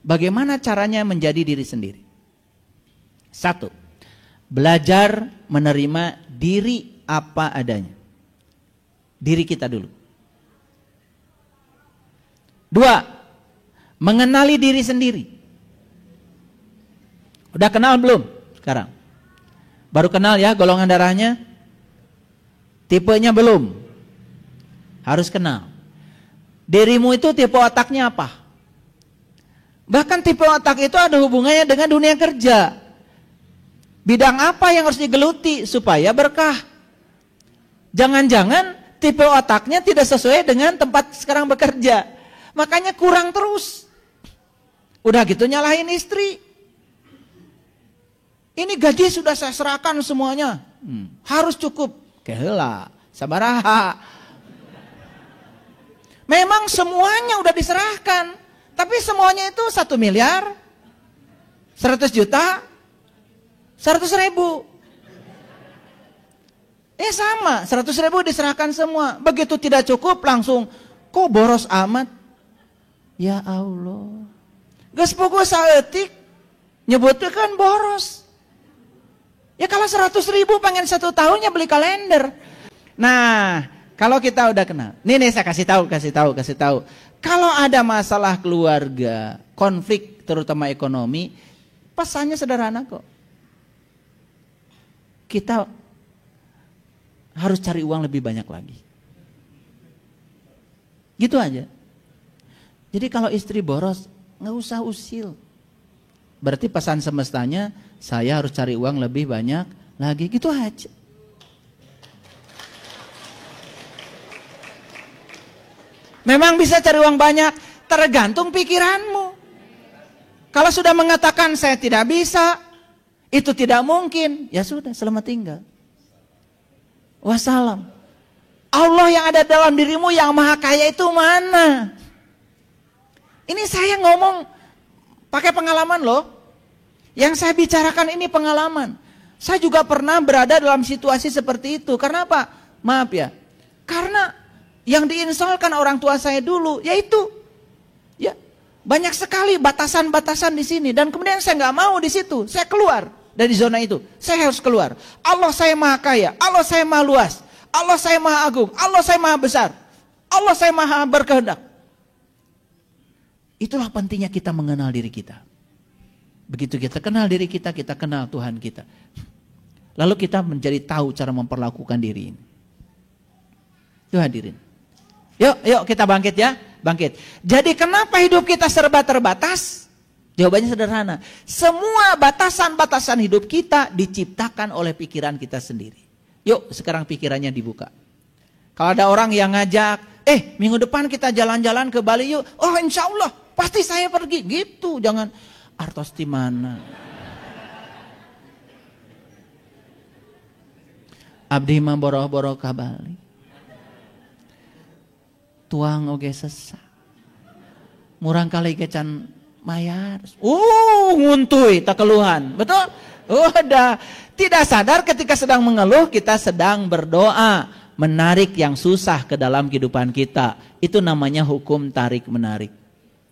Bagaimana caranya menjadi diri sendiri? Satu, belajar menerima diri apa adanya. Diri kita dulu. Dua, mengenali diri sendiri. Udah kenal belum sekarang? Baru kenal ya golongan darahnya? Tipenya belum? Harus kenal. Dirimu itu tipe otaknya apa? Bahkan tipe otak itu ada hubungannya dengan dunia kerja. Bidang apa yang harus digeluti supaya berkah? Jangan-jangan tipe otaknya tidak sesuai dengan tempat sekarang bekerja. Makanya kurang terus. Udah gitu nyalahin istri. Ini gaji sudah saya serahkan semuanya. Harus cukup. Keheula, sabaraha. Memang semuanya udah diserahkan. Tapi semuanya itu 1 miliar, 100 juta, 100.000. Sama, 100.000 diserahkan semua. Begitu tidak cukup langsung, kok boros amat? Ya Allah. Geus puguh saeutik, nyebutnya kan boros. Ya kalau 100.000 pengen 1 tahunnya beli kalender. Nah, kalau kita udah kenal. Nih saya kasih tahu. Kalau ada masalah keluarga, konflik terutama ekonomi, pesannya sederhana kok. Kita harus cari uang lebih banyak lagi. Gitu aja. Jadi kalau istri boros, nggak usah usil. Berarti pesan semestanya, saya harus cari uang lebih banyak lagi. Gitu aja. Memang bisa cari uang banyak, tergantung pikiranmu. Kalau sudah mengatakan saya tidak bisa, itu tidak mungkin, ya sudah selamat tinggal. Wassalam. Allah yang ada dalam dirimu yang maha kaya itu mana? Ini saya ngomong pakai pengalaman loh. Yang saya bicarakan ini pengalaman. Saya juga pernah berada dalam situasi seperti itu. Karena apa? Maaf ya. Karena yang diinsolkan orang tua saya dulu, yaitu ya banyak sekali batasan-batasan di sini, dan kemudian saya nggak mau di situ, saya keluar dari zona itu, saya harus keluar. Allah saya maha kaya, Allah saya maha luas, Allah saya maha agung, Allah saya maha besar, Allah saya maha berkehendak. Itulah pentingnya kita mengenal diri kita. Begitu kita kenal diri kita, kita kenal Tuhan kita. Lalu kita menjadi tahu cara memperlakukan diri ini. Itu hadirin. Yuk kita bangkit ya, bangkit. Jadi kenapa hidup kita serba terbatas? Jawabannya sederhana. Semua batasan-batasan hidup kita diciptakan oleh pikiran kita sendiri. Yuk sekarang pikirannya dibuka. Kalau ada orang yang ngajak, minggu depan kita jalan-jalan ke Bali yuk. Oh insya Allah pasti saya pergi. Gitu, jangan artos di mana. Abdi mah boroh-boroh ka Bali. Tuang oge sesa. Murang kali kecan mayar. Nguntui tak keluhan. Betul? Udah. Tidak sadar ketika sedang mengeluh, kita sedang berdoa. Menarik yang susah ke dalam kehidupan kita. Itu namanya hukum tarik menarik.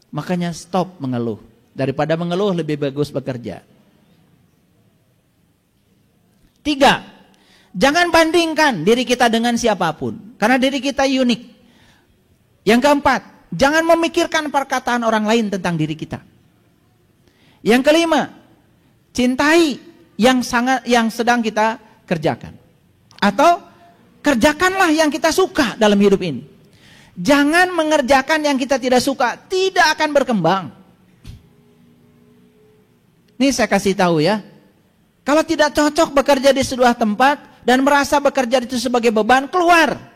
Makanya stop mengeluh. Daripada mengeluh lebih bagus bekerja. 3. Jangan bandingkan diri kita dengan siapapun. Karena diri kita unik. Yang keempat, jangan memikirkan perkataan orang lain tentang diri kita. Yang kelima, cintai yang sedang kita kerjakan. Atau kerjakanlah yang kita suka dalam hidup ini. Jangan mengerjakan yang kita tidak suka, tidak akan berkembang. Ini saya kasih tahu ya. Kalau tidak cocok bekerja di sebuah tempat dan merasa bekerja itu sebagai beban, keluar.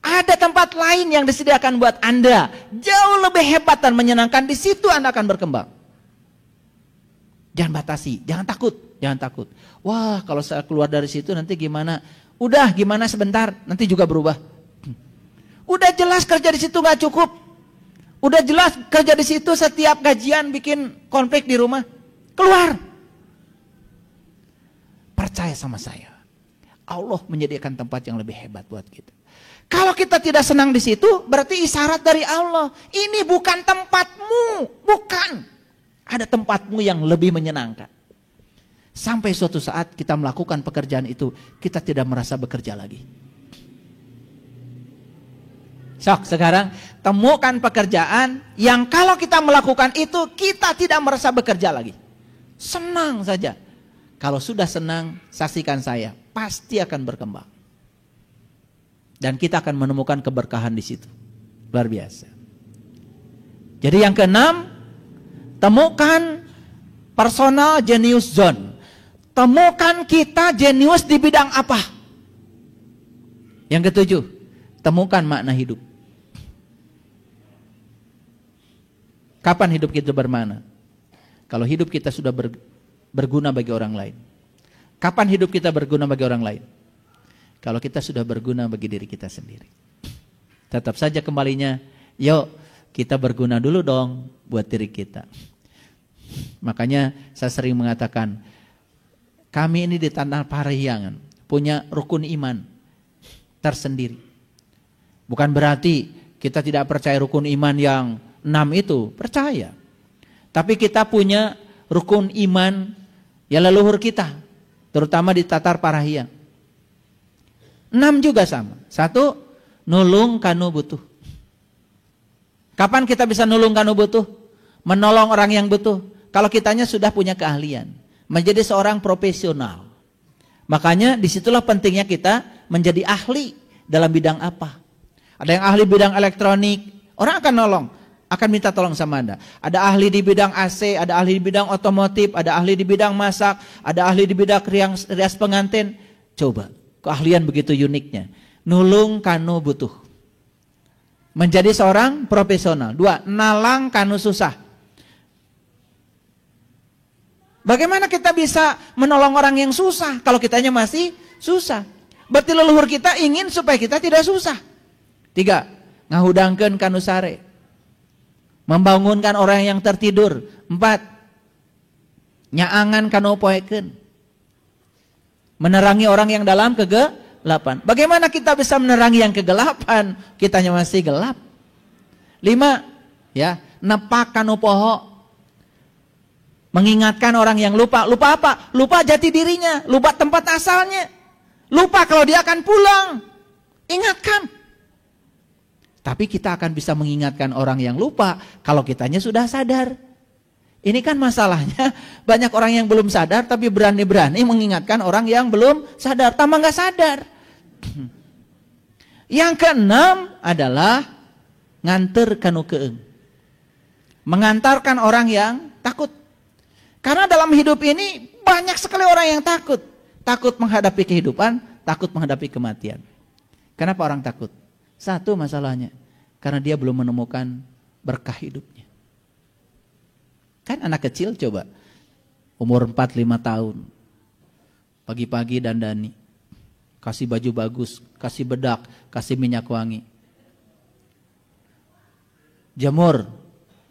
Ada tempat lain yang disediakan buat Anda. Jauh lebih hebat dan menyenangkan. Di situ Anda akan berkembang. Jangan batasi, jangan takut. Wah kalau saya keluar dari situ nanti gimana? Udah gimana sebentar, nanti juga berubah. Udah jelas kerja di situ gak cukup. Udah jelas kerja di situ setiap gajian bikin konflik di rumah. Keluar. Percaya sama saya. Allah menyediakan tempat yang lebih hebat buat kita. Kalau kita tidak senang di situ, berarti isyarat dari Allah. Ini bukan tempatmu, bukan. Ada tempatmu yang lebih menyenangkan. Sampai suatu saat kita melakukan pekerjaan itu, kita tidak merasa bekerja lagi. Sekarang temukan pekerjaan yang kalau kita melakukan itu, kita tidak merasa bekerja lagi. Senang saja. Kalau sudah senang, saksikan saya, pasti akan berkembang. Dan kita akan menemukan keberkahan di situ. Luar biasa. Jadi yang keenam, temukan personal genius zone. Temukan kita jenius di bidang apa. Yang ketujuh, temukan makna hidup. Kapan hidup kita bermakna? Kalau hidup kita sudah berguna bagi orang lain. Kapan hidup kita berguna bagi orang lain? Kalau kita sudah berguna bagi diri kita sendiri. Tetap saja kembalinya, yuk kita berguna dulu dong buat diri kita. Makanya saya sering mengatakan, kami ini di Tanah Parahyangan punya rukun iman tersendiri. Bukan berarti kita tidak percaya rukun iman yang 6 itu, percaya. Tapi kita punya rukun iman ya leluhur kita, terutama di Tatar Parahyangan. 6 juga sama. 1, nulung kanu butuh. Kapan kita bisa nulung kanu butuh? Menolong orang yang butuh. Kalau kitanya sudah punya keahlian, menjadi seorang profesional. Makanya disitulah pentingnya kita menjadi ahli dalam bidang apa. Ada yang ahli bidang elektronik, orang akan nolong, akan minta tolong sama Anda. Ada ahli di bidang AC, ada ahli di bidang otomotif, ada ahli di bidang masak, ada ahli di bidang rias pengantin. Coba, keahlian begitu uniknya. Nulung kanu butuh. Menjadi seorang profesional. 2, nalang kanu susah. Bagaimana kita bisa menolong orang yang susah kalau kitanya masih susah? Berarti leluhur kita ingin supaya kita tidak susah. 3, ngahudangkeun kanu sare. Membangunkan orang yang tertidur. 4, nyaangan kanu poekeun. Menerangi orang yang dalam kegelapan. Bagaimana kita bisa menerangi yang kegelapan? Kitanya masih gelap. 5, ya, nepak kanu poho. Mengingatkan orang yang lupa. Lupa apa? Lupa jati dirinya. Lupa tempat asalnya. Lupa kalau dia akan pulang. Ingatkan. Tapi kita akan bisa mengingatkan orang yang lupa kalau kitanya sudah sadar. Ini kan masalahnya. Banyak orang yang belum sadar tapi berani-berani mengingatkan orang yang belum sadar. Tambah gak sadar. Yang keenam adalah nganter kanu keeng. Mengantarkan orang yang takut. Karena dalam hidup ini banyak sekali orang yang takut. Takut menghadapi kehidupan, takut menghadapi kematian. Kenapa orang takut? 1 masalahnya, karena dia belum menemukan berkah hidupnya. Kan anak kecil coba, umur 4-5 tahun, pagi-pagi dandani, kasih baju bagus, kasih bedak, kasih minyak wangi. Jemur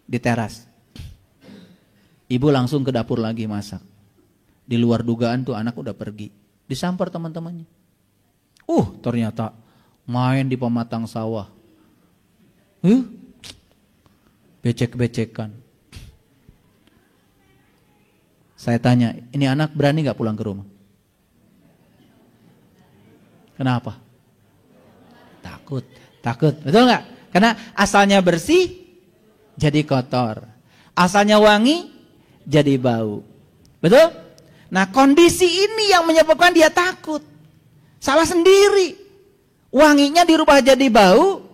di teras. Ibu langsung ke dapur lagi masak. Di luar dugaan tuh anak udah pergi. Disampar teman-temannya. Ternyata main di pematang sawah. Becek-becekan. Saya tanya, ini anak berani gak pulang ke rumah? Kenapa? Takut. Betul gak? Karena asalnya bersih, jadi kotor. Asalnya wangi, jadi bau. Betul? Nah, kondisi ini yang menyebabkan dia takut. Salah sendiri. Wanginya dirubah jadi bau,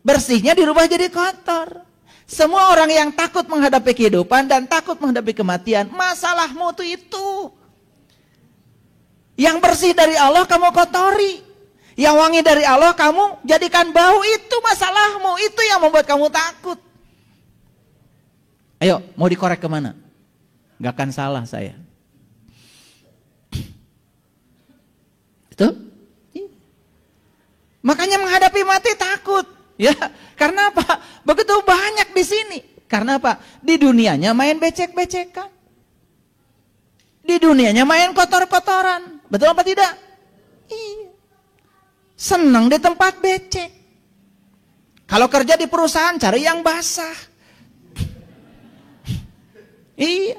bersihnya dirubah jadi kotor. Semua orang yang takut menghadapi kehidupan dan takut menghadapi kematian, masalahmu itu. Yang bersih dari Allah kamu kotori. Yang wangi dari Allah kamu jadikan bau, itu masalahmu. Itu yang membuat kamu takut. Ayo, mau dikorek kemana? Gak akan salah saya. Itu? Makanya menghadapi mati takut. Ya, karena apa? Begitu banyak di sini. Karena apa? Di dunianya main becek-becekan. Di dunianya main kotor-kotoran. Betul apa tidak? Iya. Senang di tempat becek. Kalau kerja di perusahaan cari yang basah. Iya.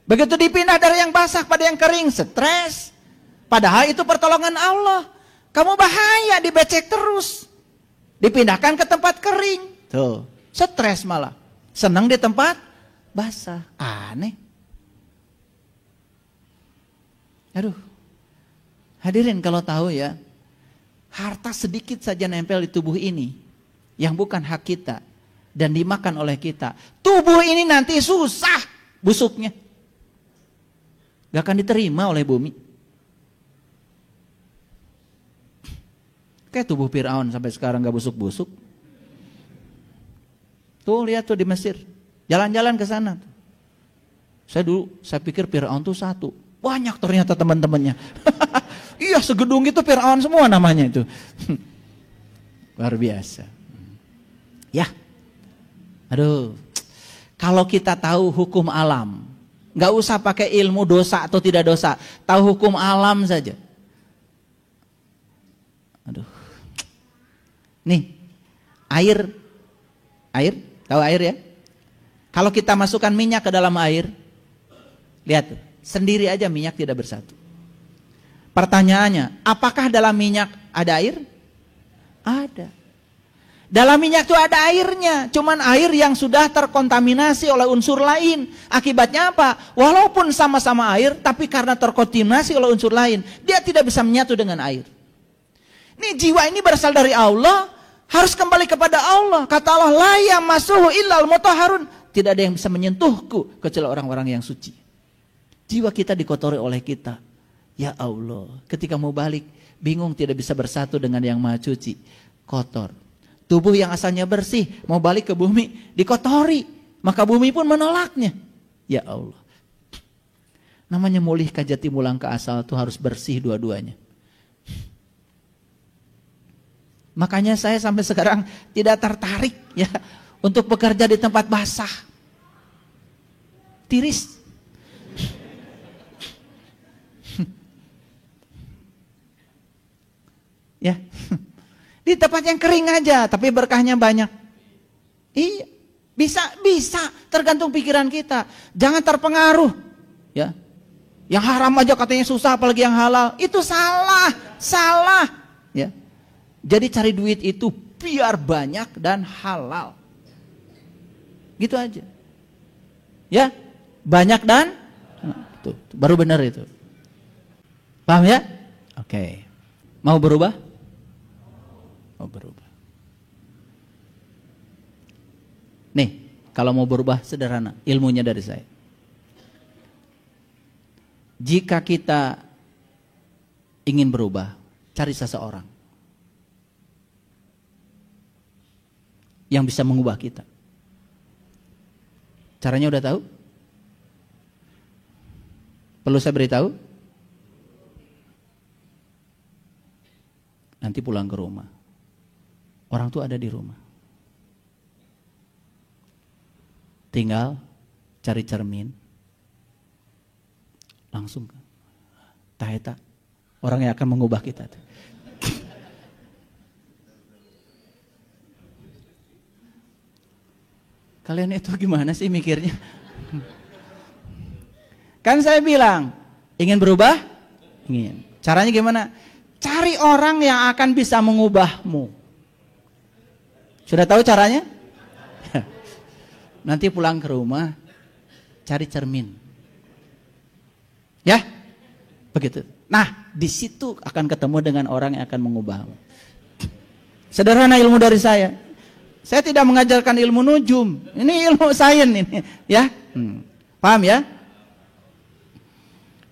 Begitu dipindah dari yang basah pada yang kering, stres. Padahal itu pertolongan Allah. Kamu bahaya dibecek terus. Dipindahkan ke tempat kering. Tuh, stres malah. Senang di tempat basah. Aneh. Aduh. Hadirin kalau tahu ya, harta sedikit saja nempel di tubuh ini yang bukan hak kita dan dimakan oleh kita. Tubuh ini nanti susah busuknya. Gak akan diterima oleh bumi. Kayak tubuh Fir'aun sampai sekarang gak busuk-busuk. Tuh lihat tuh di Mesir. Jalan-jalan ke sana. Saya pikir Fir'aun tuh satu. Banyak ternyata teman-temannya. Iya segedung itu Fir'aun semua namanya itu. Luar biasa. Ya. Aduh. Kalau kita tahu hukum alam. Gak usah pakai ilmu dosa atau tidak dosa. Tahu hukum alam saja. Aduh. Nih. Air. Tahu air ya? Kalau kita masukkan minyak ke dalam air. Lihat tuh. Sendiri aja minyak tidak bersatu. Pertanyaannya, apakah dalam minyak ada air? Ada. Dalam minyak itu ada airnya, cuman air yang sudah terkontaminasi oleh unsur lain. Akibatnya apa? Walaupun sama-sama air, tapi karena terkontaminasi oleh unsur lain, dia tidak bisa menyatu dengan air. Nih jiwa ini berasal dari Allah, harus kembali kepada Allah. Kata Allah, la yamassuhu illal mutahharun. Tidak ada yang bisa menyentuhku kecuali orang-orang yang suci. Jiwa kita dikotori oleh kita. Ya Allah, ketika mau balik, bingung tidak bisa bersatu dengan yang maha suci. Kotor. Tubuh yang asalnya bersih, mau balik ke bumi, dikotori. Maka bumi pun menolaknya. Ya Allah. Namanya mulih kajati mulang ke asal itu harus bersih dua-duanya. Makanya saya sampai sekarang tidak tertarik ya untuk bekerja di tempat basah. Tiris. Ya. Di tempat yang kering aja, tapi berkahnya banyak. Iya, bisa, tergantung pikiran kita. Jangan terpengaruh, ya. Yang haram aja katanya susah, apalagi yang halal. Itu salah, ya. Jadi cari duit itu biar banyak dan halal. Gitu aja. Ya, banyak dan tuh, baru benar itu. Paham ya? Oke. Mau berubah? Mau berubah. Nih, kalau mau berubah sederhana, ilmunya dari saya. Jika kita ingin berubah, cari seseorang yang bisa mengubah kita. Caranya udah tahu? Perlu saya beritahu? Nanti pulang ke rumah. Orang tua ada di rumah. Tinggal cari cermin. Langsung taheta orang yang akan mengubah kita. Kalian itu gimana sih mikirnya? Kan saya bilang, ingin berubah? Ingin. Caranya gimana? Cari orang yang akan bisa mengubahmu. Sudah tahu caranya? Nanti pulang ke rumah, cari cermin. Ya, begitu. Nah, di situ akan ketemu dengan orang yang akan mengubahmu. Sederhana ilmu dari saya. Saya tidak mengajarkan ilmu nujum. Ini ilmu sains ini, ya. Paham ya?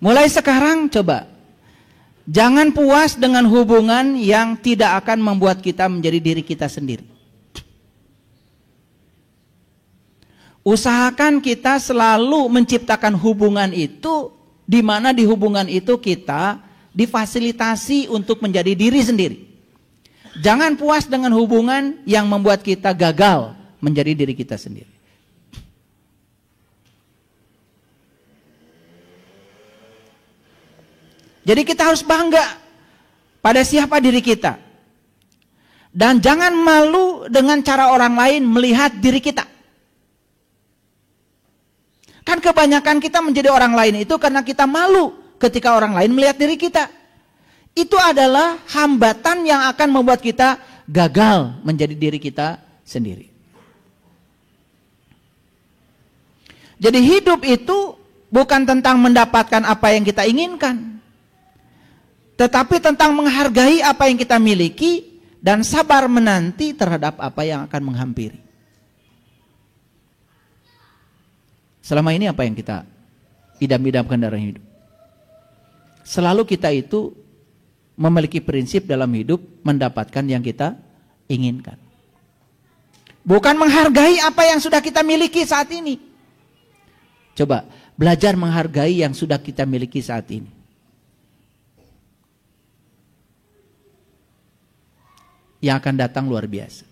Mulai sekarang coba. Jangan puas dengan hubungan yang tidak akan membuat kita menjadi diri kita sendiri. Usahakan kita selalu menciptakan hubungan itu, di mana di hubungan itu kita difasilitasi untuk menjadi diri sendiri. Jangan puas dengan hubungan yang membuat kita gagal menjadi diri kita sendiri. Jadi kita harus bangga pada siapa diri kita. Dan jangan malu dengan cara orang lain melihat diri kita. Bahkan kebanyakan kita menjadi orang lain itu karena kita malu ketika orang lain melihat diri kita. Itu adalah hambatan yang akan membuat kita gagal menjadi diri kita sendiri. Jadi hidup itu bukan tentang mendapatkan apa yang kita inginkan, tetapi tentang menghargai apa yang kita miliki dan sabar menanti terhadap apa yang akan menghampiri. Selama ini apa yang kita idam-idamkan dalam hidup? Selalu kita itu memiliki prinsip dalam hidup mendapatkan yang kita inginkan. Bukan menghargai apa yang sudah kita miliki saat ini. Coba belajar menghargai yang sudah kita miliki saat ini. Yang akan datang luar biasa.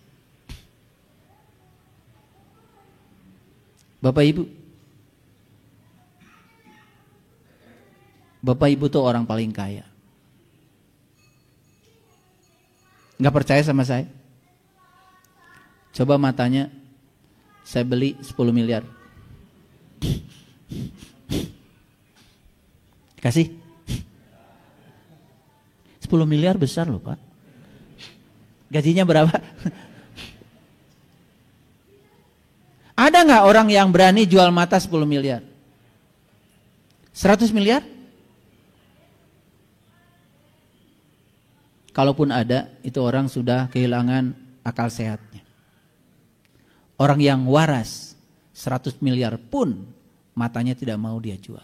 Bapak Ibu tuh orang paling kaya. Nggak percaya sama saya? Coba matanya saya beli 10 miliar. Kasih 10 miliar besar loh Pak. Gajinya berapa? Ada nggak orang yang berani jual mata 10 miliar? 100 miliar? Kalaupun ada, itu orang sudah kehilangan akal sehatnya. Orang yang waras 100 miliar pun matanya tidak mau dia jual.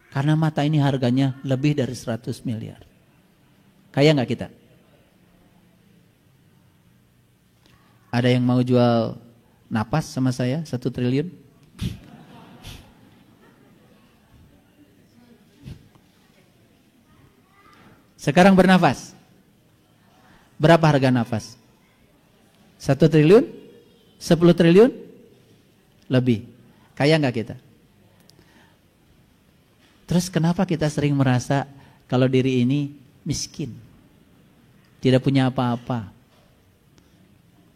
Karena mata ini harganya lebih dari 100 miliar. Kaya nggak kita? Ada yang mau jual napas sama saya 1 triliun? Sekarang bernafas. Berapa harga nafas? 1 triliun? 10 triliun? Lebih. Kaya nggak kita? Terus kenapa kita sering merasa kalau diri ini miskin? Tidak punya apa-apa.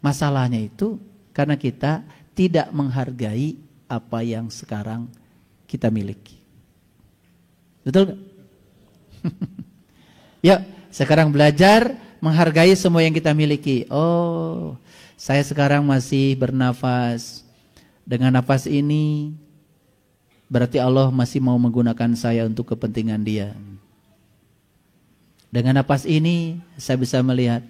Masalahnya itu karena kita tidak menghargai apa yang sekarang kita miliki. Betul nggak? Yuk, sekarang belajar menghargai semua yang kita miliki. Oh, saya sekarang masih bernafas. Dengan nafas ini, berarti Allah masih mau menggunakan saya untuk kepentingan Dia. Dengan nafas ini, saya bisa melihat.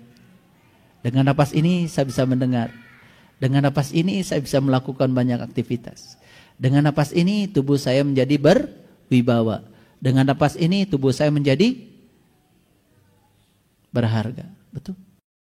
Dengan nafas ini, saya bisa mendengar. Dengan nafas ini, saya bisa melakukan banyak aktivitas. Dengan nafas ini, tubuh saya menjadi berwibawa. Dengan nafas ini, tubuh saya menjadi berharga. Betul?